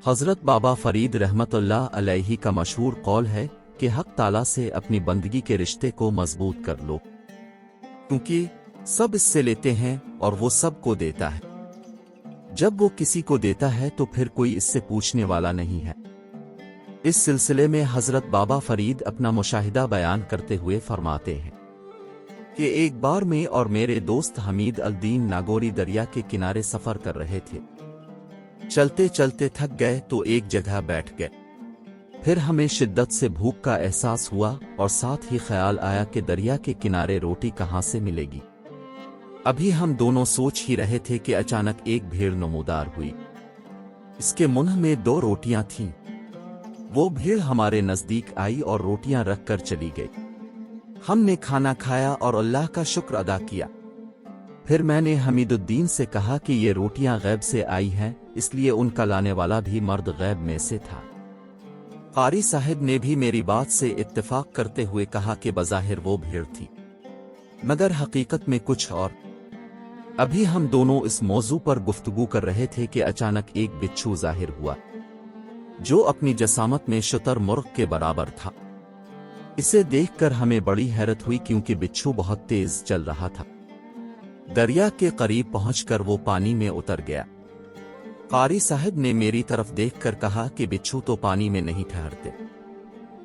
حضرت بابا فرید رحمتullah علیہ کا مشہور قول ہے کہ حق تعالیٰ سے اپنی بندگی کے رشتے کو مضبوط کر لو، کیونکہ سب اس سے لیتے ہیں اور وہ سب کو دیتا ہے۔ جب وہ کسی کو دیتا ہے تو پھر کوئی اس سے پوچھنے والا نہیں ہے۔ اس سلسلے میں حضرت بابا فرید اپنا مشاہدہ بیان کرتے ہوئے فرماتے ہیں کہ ایک بار میں اور میرے دوست حمید الدین ناگوری دریا کے کنارے سفر کر رہے تھے۔ چلتے چلتے تھک گئے تو ایک جگہ بیٹھ گئے۔ پھر ہمیں شدت سے بھوک کا احساس ہوا اور ساتھ ہی خیال آیا کہ دریا کے کنارے روٹی کہاں سے ملے گی۔ ابھی ہم دونوں سوچ ہی رہے تھے کہ اچانک ایک بھیڑ نمودار ہوئی۔ اس کے منہ میں 2 روٹیاں تھیں۔ وہ بھیڑ ہمارے نزدیک آئی اور روٹیاں رکھ کر چلی گئی۔ ہم نے کھانا کھایا اور اللہ کا شکر ادا کیا۔ پھر میں نے حمید الدین سے کہا کہ یہ روٹیاں غیب سے آئی ہیں، اس لیے ان کا لانے والا بھی مرد غیب میں سے تھا۔ قاری صاحب نے بھی میری بات سے اتفاق کرتے ہوئے کہا کہ بظاہر وہ بھیڑ تھی، مگر حقیقت میں کچھ اور۔ ابھی ہم دونوں اس موضوع پر گفتگو کر رہے تھے کہ اچانک ایک بچھو ظاہر ہوا، جو اپنی جسامت میں شتر مرغ کے برابر تھا۔ اسے دیکھ کر ہمیں بڑی حیرت ہوئی کیونکہ بچھو بہت تیز چل رہا تھا۔ دریا کے قریب پہنچ کر وہ پانی میں اتر گیا۔ قاری صاحب نے میری طرف دیکھ کر کہا کہ بچھو تو پانی میں نہیں ٹھہرتے،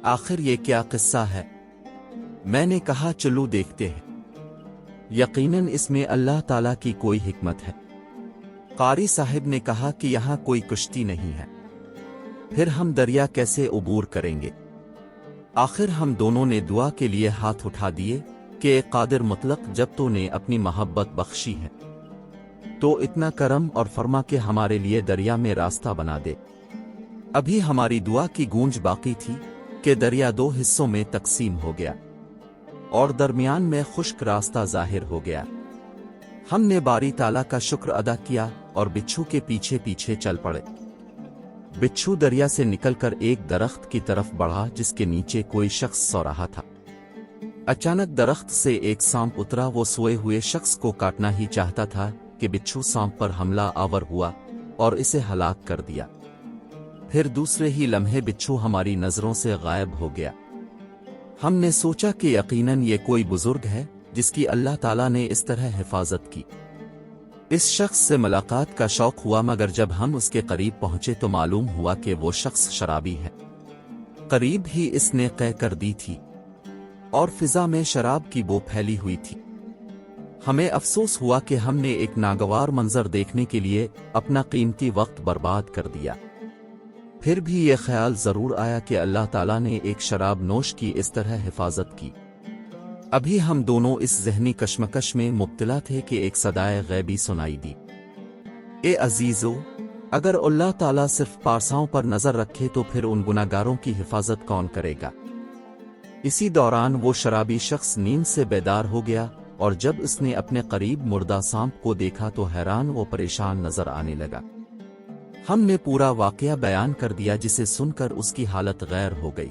آخر یہ کیا قصہ ہے؟ میں نے کہا چلو دیکھتے ہیں، یقیناً اس میں اللہ تعالیٰ کی کوئی حکمت ہے۔ قاری صاحب نے کہا کہ یہاں کوئی کشتی نہیں ہے، پھر ہم دریا کیسے عبور کریں گے؟ آخر ہم دونوں نے دعا کے لیے ہاتھ اٹھا دیے کہ اے قادر مطلق، جب تو نے اپنی محبت بخشی ہے تو اتنا کرم اور فرما کہ ہمارے لیے دریا میں راستہ بنا دے۔ ابھی ہماری دعا کی گونج باقی تھی کہ دریا 2 حصوں میں تقسیم ہو گیا اور درمیان میں خشک راستہ ظاہر ہو گیا۔ ہم نے باری تعالیٰ کا شکر ادا کیا اور بچھو کے پیچھے پیچھے چل پڑے۔ بچھو دریا سے نکل کر ایک درخت کی طرف بڑھا جس کے نیچے کوئی شخص سو رہا تھا۔ اچانک درخت سے ایک سانپ اترا۔ وہ سوئے ہوئے شخص کو کاٹنا ہی چاہتا تھا کہ بچھو سانپ پر حملہ آور ہوا اور اسے ہلاک کر دیا۔ پھر دوسرے ہی لمحے بچھو ہماری نظروں سے غائب ہو گیا۔ ہم نے سوچا کہ یقیناً یہ کوئی بزرگ ہے جس کی اللہ تعالیٰ نے اس طرح حفاظت کی۔ اس شخص سے ملاقات کا شوق ہوا، مگر جب ہم اس کے قریب پہنچے تو معلوم ہوا کہ وہ شخص شرابی ہے۔ قریب ہی اس نے قے کر دی تھی اور فضا میں شراب کی بو پھیلی ہوئی تھی۔ ہمیں افسوس ہوا کہ ہم نے ایک ناگوار منظر دیکھنے کے لیے اپنا قیمتی وقت برباد کر دیا۔ پھر بھی یہ خیال ضرور آیا کہ اللہ تعالیٰ نے ایک شراب نوش کی اس طرح حفاظت کی۔ ابھی ہم دونوں اس ذہنی کشمکش میں مبتلا تھے کہ ایک صدائے غیبی سنائی دی، اے عزیزو، اگر اللہ تعالیٰ صرف پارساؤں پر نظر رکھے تو پھر ان گناہگاروں کی حفاظت کون کرے گا؟ اسی دوران وہ شرابی شخص نیند سے بیدار ہو گیا اور جب اس نے اپنے قریب مردہ سانپ کو دیکھا تو حیران و پریشان نظر آنے لگا۔ ہم نے پورا واقعہ بیان کر دیا جسے سن کر اس کی حالت غیر ہو گئی۔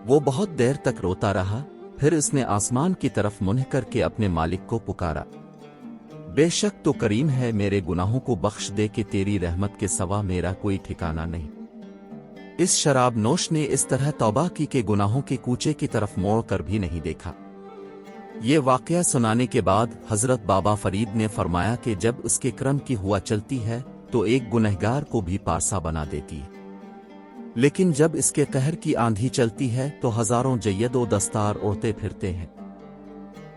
وہ بہت دیر تک روتا رہا، پھر اس نے آسمان کی طرف منہ کر کے اپنے مالک کو پکارا، بے شک تو کریم ہے، میرے گناہوں کو بخش دے کہ تیری رحمت کے سوا میرا کوئی ٹھکانہ نہیں۔ اس شراب نوش نے اس طرح توبہ کی کہ گناہوں کے کوچے کی طرف موڑ کر بھی نہیں دیکھا۔ یہ واقعہ سنانے کے بعد حضرت بابا فرید نے فرمایا کہ جب اس کے کرم کی ہوا چلتی ہے تو ایک گنہگار کو بھی پارسا بنا دیتی ہے، لیکن جب اس کے قہر کی آندھی چلتی ہے تو ہزاروں جید و دستار اڑتے پھرتے ہیں۔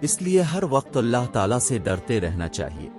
اس لیے ہر وقت اللہ تعالیٰ سے ڈرتے رہنا چاہیے۔